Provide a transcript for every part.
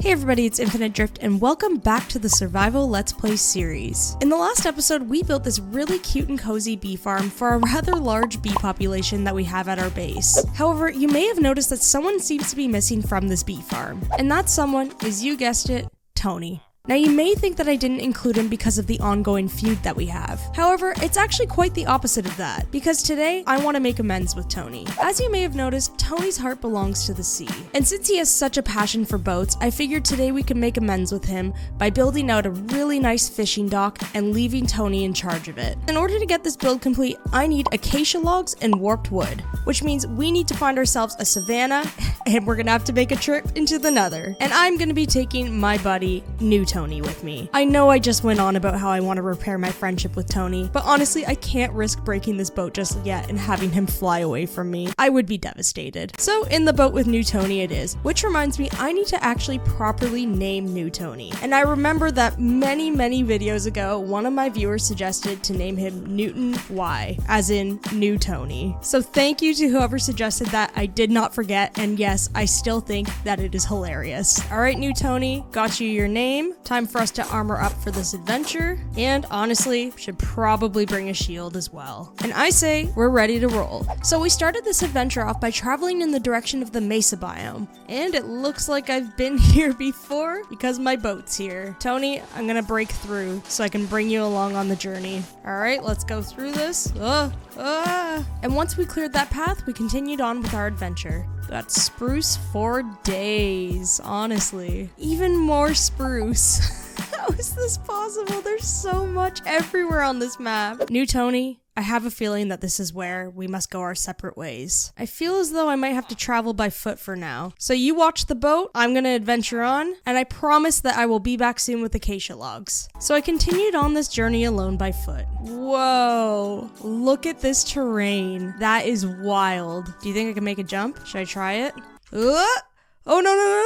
Hey everybody, it's Infinite Drift and welcome back to the Survival Let's Play series. In the last episode, we built this really cute and cozy bee farm for a rather large bee population that we have at our base. However, you may have noticed that someone seems to be missing from this bee farm. And that someone is, you guessed it, Tony. Now you may think that I didn't include him because of the ongoing feud that we have. However, it's actually quite the opposite of that, because today I want to make amends with Tony. As you may have noticed, Tony's heart belongs to the sea. And since he has such a passion for boats, I figured today we could make amends with him by building out a really nice fishing dock and leaving Tony in charge of it. In order to get this build complete, I need acacia logs and warped wood, which means we need to find ourselves a savanna and we're gonna have to make a trip into the nether. And I'm gonna be taking my buddy, New Tony, with me. I know I just went on about how I want to repair my friendship with Tony, but honestly, I can't risk breaking this boat just yet and having him fly away from me. I would be devastated. So in the boat with New Tony it is, which reminds me, I need to actually properly name New Tony. And I remember that many videos ago, one of my viewers suggested to name him Newton Y, as in New Tony. So thank you to whoever suggested that. I did not forget, and yes, I still think that it is hilarious. Alright, New Tony, got you your name. Time for us to armor up for this adventure, and honestly, should probably bring a shield as well. And I say, we're ready to roll. So we started this adventure off by traveling in the direction of the mesa biome, and it looks like I've been here before because my boat's here. Tony, I'm gonna break through so I can bring you along on the journey. Alright, let's go through this. And once we cleared that path, we continued on with our adventure. Got spruce for days, honestly. Even more spruce. How is this possible? There's so much everywhere on this map. New Tony, I have a feeling that this is where we must go our separate ways. I feel as though I might have to travel by foot for now. So you watch the boat, I'm gonna adventure on, and I promise that I will be back soon with acacia logs. So I continued on this journey alone by foot. Whoa, look at this terrain. That is wild. Do you think I can make a jump? Should I try it? Oh no.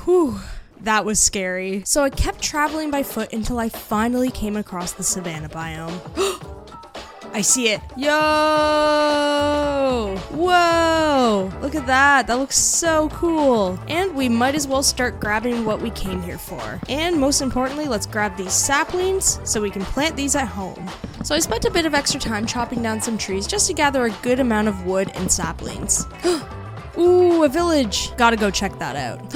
Whew. That was scary. So I kept traveling by foot until I finally came across the savanna biome. I see it. Yo! Whoa! Look at that. That looks so cool. And we might as well start grabbing what we came here for. And most importantly, let's grab these saplings so we can plant these at home. So I spent a bit of extra time chopping down some trees just to gather a good amount of wood and saplings. Ooh, a village. Gotta go check that out.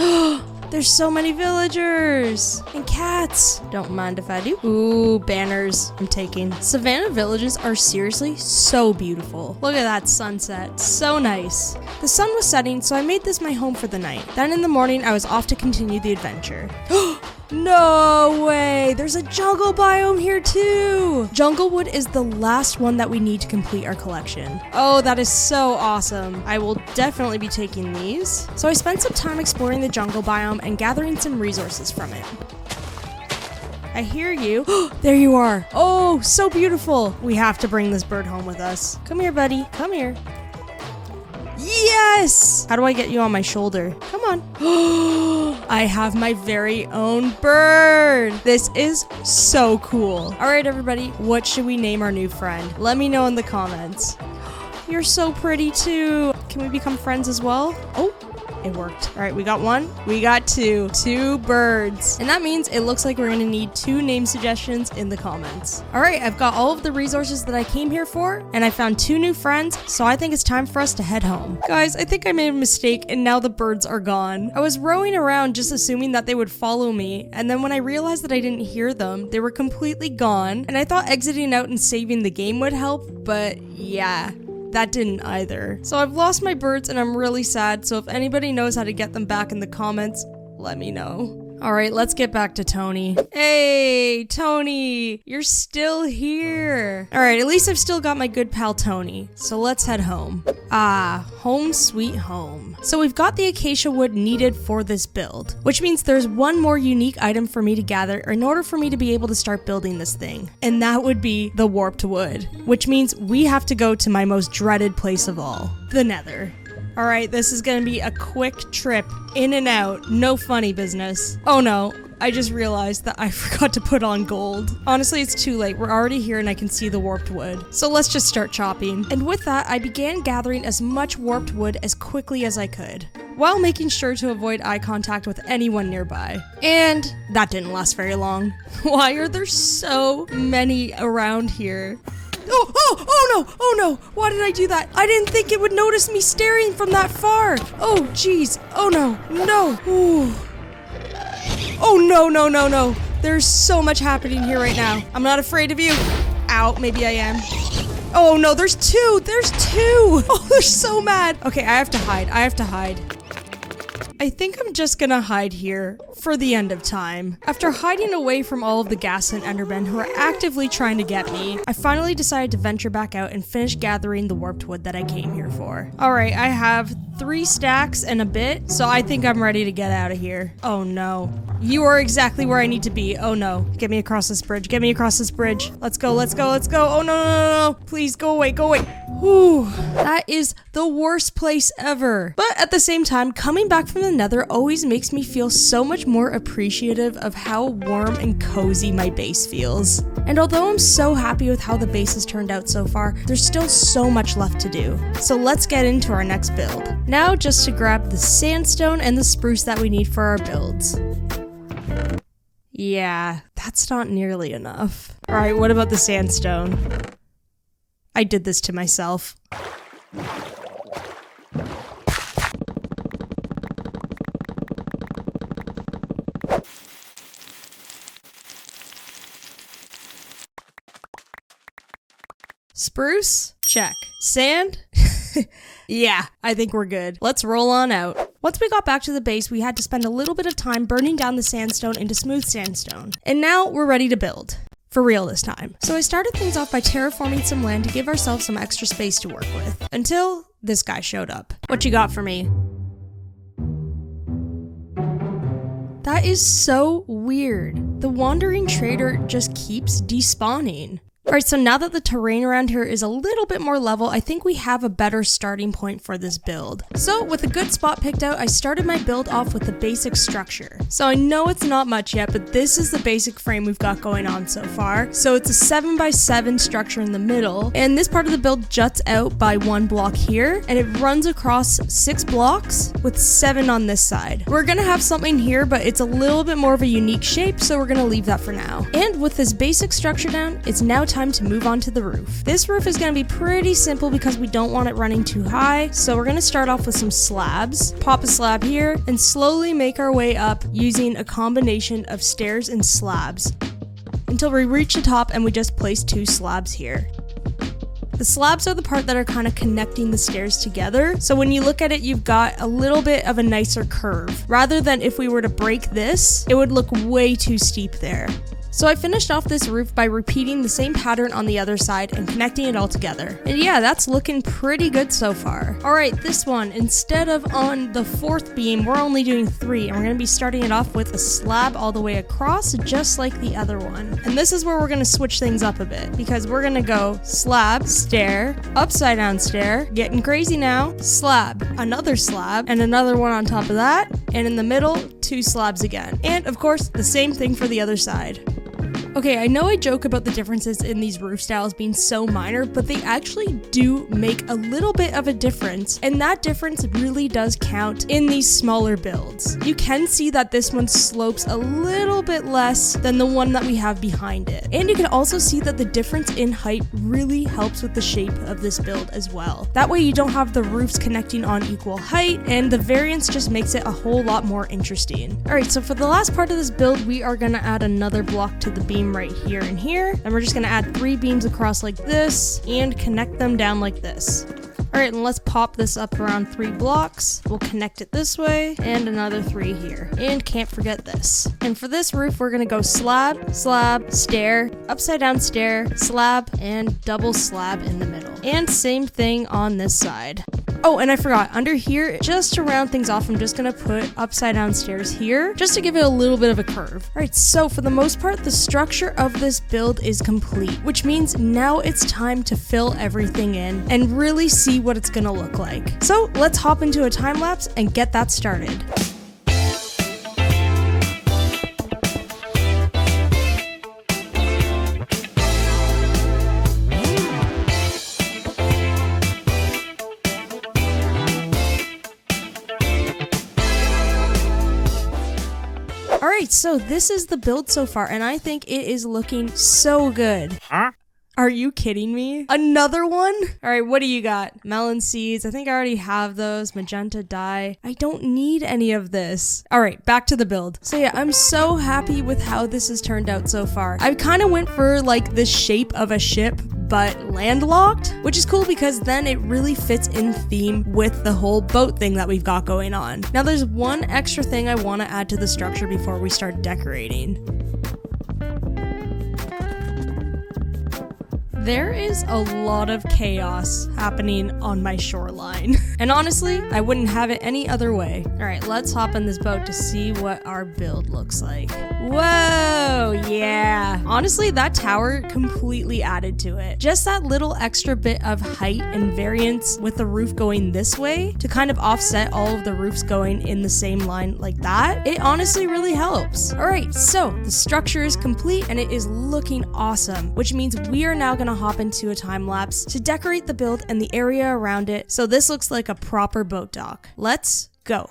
There's so many villagers and cats. Don't mind if I do. Ooh, banners I'm taking. Savannah villages are seriously so beautiful. Look at that sunset. So nice. The sun was setting, so I made this my home for the night. Then in the morning, I was off to continue the adventure. No way! There's a jungle biome here too! Junglewood is the last one that we need to complete our collection. Oh, that is so awesome. I will definitely be taking these. So I spent some time exploring the jungle biome and gathering some resources from it. I hear you. There you are. Oh, so beautiful. We have to bring this bird home with us. Come here, buddy. Come here. Yes! How do I get you on my shoulder? Come on. I have my very own bird. This is so cool. All right, everybody, what should we name our new friend? Let me know in the comments. You're so pretty too. Can we become friends as well? Oh, it worked. All right, we got one. We got two. Two birds. And that means it looks like we're gonna need 2 name suggestions in the comments. All right, I've got all of the resources that I came here for, and I found 2 new friends, so I think it's time for us to head home. Guys, I think I made a mistake, and now the birds are gone. I was rowing around just assuming that they would follow me, and then when I realized that I didn't hear them, they were completely gone, and I thought exiting out and saving the game would help, but yeah. That didn't either. So I've lost my birds and I'm really sad, so if anybody knows how to get them back in the comments, let me know. Alright, let's get back to Tony. Hey, Tony! You're still here! Alright, at least I've still got my good pal Tony, so let's head home. Ah, home sweet home. So we've got the acacia wood needed for this build, which means there's one more unique item for me to gather in order for me to be able to start building this thing. And that would be the warped wood, which means we have to go to my most dreaded place of all, the nether. Alright, this is gonna be a quick trip in and out, no funny business. Oh no, I just realized that I forgot to put on gold. Honestly, it's too late. We're already here and I can see the warped wood. So let's just start chopping. And with that, I began gathering as much warped wood as quickly as I could, while making sure to avoid eye contact with anyone nearby. And that didn't last very long. Why are there so many around here? Oh no, why did I do that? I didn't think it would notice me staring from that far. Oh jeez, oh no. Ooh. Oh no. There's so much happening here right now. I'm not afraid of you. Ow, maybe I am. Oh no, there's two. Oh, they're so mad. Okay, I have to hide. I think I'm just gonna hide here for the end of time. After hiding away from all of the Gaslit Endermen who are actively trying to get me, I finally decided to venture back out and finish gathering the warped wood that I came here for. Alright, I have 3 stacks and a bit, so I think I'm ready to get out of here. Oh no. You are exactly where I need to be. Oh no. Get me across this bridge. Let's go. Oh no. Please, go away. Whew. That is the worst place ever. But at the same time, coming back from the Nether always makes me feel so much more appreciative of how warm and cozy my base feels. And although I'm so happy with how the base has turned out so far, there's still so much left to do. So let's get into our next build. Now just to grab the sandstone and the spruce that we need for our builds. Yeah, that's not nearly enough. Alright, what about the sandstone? I did this to myself. Spruce? Check. Sand? Yeah, I think we're good. Let's roll on out. Once we got back to the base, we had to spend a little bit of time burning down the sandstone into smooth sandstone. And now we're ready to build. For real this time. So I started things off by terraforming some land to give ourselves some extra space to work with. Until this guy showed up. What you got for me? That is so weird. The wandering trader just keeps despawning. Alright, so now that the terrain around here is a little bit more level, I think we have a better starting point for this build. So with a good spot picked out, I started my build off with the basic structure. So I know it's not much yet, but this is the basic frame we've got going on so far. So it's a 7x7 structure in the middle, and this part of the build juts out by 1 block here, and it runs across 6 blocks with 7 on this side. We're gonna have something here, but it's a little bit more of a unique shape, so we're gonna leave that for now. And with this basic structure down, it's now time to move on to the roof. This roof is going to be pretty simple because we don't want it running too high, so we're going to start off with some slabs, pop a slab here, and slowly make our way up using a combination of stairs and slabs until we reach the top and we just place 2 slabs here. The slabs are the part that are kind of connecting the stairs together, so when you look at it, you've got a little bit of a nicer curve. Rather than if we were to break this, it would look way too steep there. So I finished off this roof by repeating the same pattern on the other side and connecting it all together. And yeah, that's looking pretty good so far. Alright, this one, instead of on the 4th beam, we're only doing 3, and we're going to be starting it off with a slab all the way across, just like the other one. And this is where we're going to switch things up a bit, because we're going to go slab, stair, upside down stair, getting crazy now, slab, another slab, and another one on top of that, and in the middle, 2 slabs again. And of course, the same thing for the other side. Okay, I know I joke about the differences in these roof styles being so minor, but they actually do make a little bit of a difference, and that difference really does count in these smaller builds. You can see that this one slopes a little bit less than the one that we have behind it. And you can also see that the difference in height really helps with the shape of this build as well. That way you don't have the roofs connecting on equal height, and the variance just makes it a whole lot more interesting. Alright, so for the last part of this build, we are going to add another block to the beam right here and here, and we're just going to add 3 beams across like this and connect them down like this. Alright, and let's pop this up around 3 blocks. We'll connect it this way, and another 3 here. And can't forget this. And for this roof, we're gonna go slab, slab, stair, upside down stair, slab, and double slab in the middle. And same thing on this side. Oh, and I forgot, under here, just to round things off, I'm just gonna put upside down stairs here, just to give it a little bit of a curve. Alright, so for the most part, the structure of this build is complete, which means now it's time to fill everything in and really see what it's gonna look like. So let's hop into a time lapse and get that started. Alright, so this is the build so far, and I think it is looking so good. Huh? Are you kidding me? Another one? Alright, what do you got? Melon seeds. I think I already have those. Magenta dye. I don't need any of this. Alright, back to the build. So yeah, I'm so happy with how this has turned out so far. I kind of went for like the shape of a ship, but landlocked, which is cool because then it really fits in theme with the whole boat thing that we've got going on. Now there's one extra thing I want to add to the structure before we start decorating. There is a lot of chaos happening on my shoreline. And honestly, I wouldn't have it any other way. Alright, let's hop in this boat to see what our build looks like. Whoa, yeah. Honestly, that tower completely added to it. Just that little extra bit of height and variance with the roof going this way to kind of offset all of the roofs going in the same line like that, it honestly really helps. Alright, so the structure is complete and it is looking awesome, which means we are now gonna hop into a time lapse to decorate the build and the area around it so this looks like a proper boat dock. Let's go.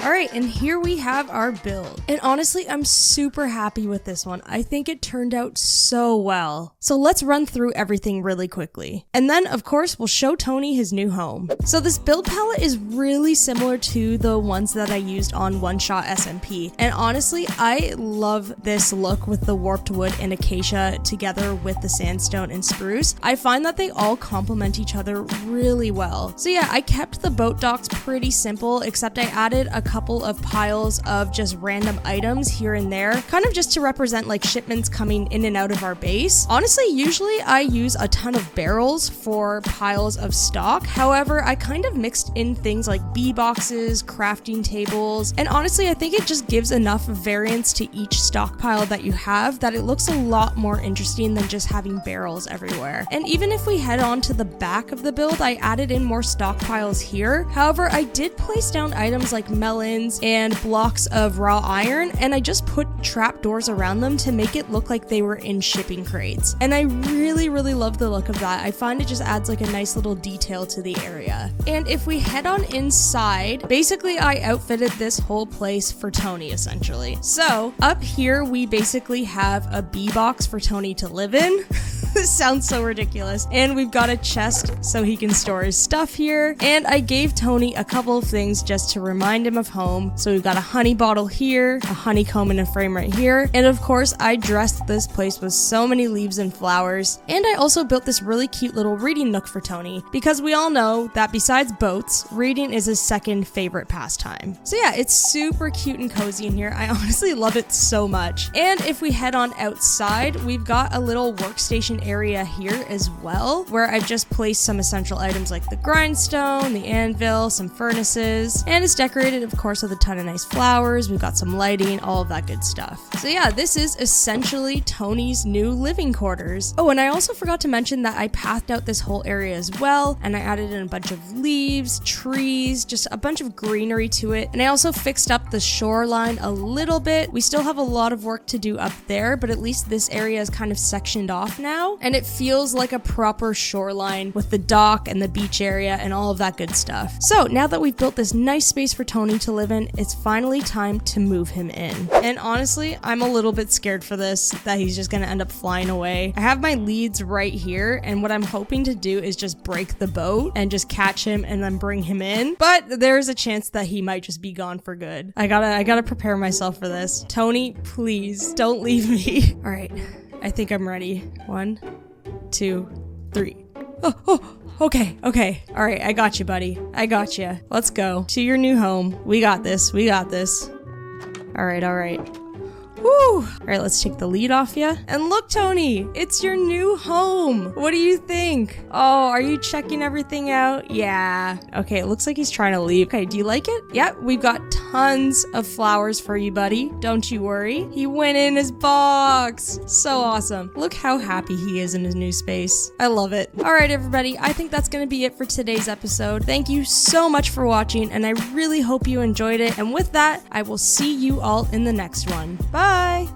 Alright, and here we have our build. And honestly, I'm super happy with this one. I think it turned out so well. So let's run through everything really quickly. And then, of course, we'll show Tony his new home. So this build palette is really similar to the ones that I used on One Shot SMP. And honestly, I love this look with the warped wood and acacia together with the sandstone and spruce. I find that they all complement each other really well. So yeah, I kept the boat docks pretty simple, except I added a couple of piles of just random items here and there, kind of just to represent like shipments coming in and out of our base. Honestly, usually I use a ton of barrels for piles of stock. However, I kind of mixed in things like bee boxes, crafting tables, and honestly, I think it just gives enough variance to each stockpile that you have that it looks a lot more interesting than just having barrels everywhere. And even if we head on to the back of the build, I added in more stockpiles here. However, I did place down items like melons and blocks of raw iron, and I just put trapdoors around them to make it look like they were in shipping crates. And I really love the look of that. I find it just adds like a nice little detail to the area. And if we head on inside, basically I outfitted this whole place for Tony essentially. So up here we basically have a bee box for Tony to live in. This sounds so ridiculous. And we've got a chest so he can store his stuff here. And I gave Tony a couple of things just to remind him of home. So we've got a honey bottle here, a honeycomb in a frame right here. And of course, I dressed this place with so many leaves and flowers. And I also built this really cute little reading nook for Tony, because we all know that besides boats, reading is his second favorite pastime. So yeah, it's super cute and cozy in here. I honestly love it so much. And if we head on outside, we've got a little workstation area here as well, where I've just placed some essential items like the grindstone, the anvil, some furnaces, and it's decorated of course with a ton of nice flowers. We've got some lighting, all of that good stuff. So yeah, this is essentially Tony's new living quarters. Oh, and I also forgot to mention that I pathed out this whole area as well, and I added in a bunch of leaves, trees, just a bunch of greenery to it, and I also fixed up the shoreline a little bit. We still have a lot of work to do up there, but at least this area is kind of sectioned off now. now, and it feels like a proper shoreline with the dock and the beach area and all of that good stuff. So now that we've built this nice space for Tony to live in, it's finally time to move him in. And honestly, I'm a little bit scared for this, that he's just gonna end up flying away. I have my leads right here, and what I'm hoping to do is just break the boat and just catch him and then bring him in. But there's a chance that he might just be gone for good. I gotta prepare myself for this. Tony, please don't leave me. All right, I think I'm ready. 1, 2, 3. Oh, okay. All right, I got you, buddy. I got you. Let's go to your new home. We got this. All right. Woo! All right, let's take the lead off ya. And look, Tony, it's your new home. What do you think? Oh, are you checking everything out? Yeah. Okay, it looks like he's trying to leave. Okay, do you like it? Yep, we've got tons of flowers for you, buddy. Don't you worry. He went in his box. So awesome. Look how happy he is in his new space. I love it. All right, everybody, I think that's gonna be it for today's episode. Thank you so much for watching, and I really hope you enjoyed it. And with that, I will see you all in the next one. Bye!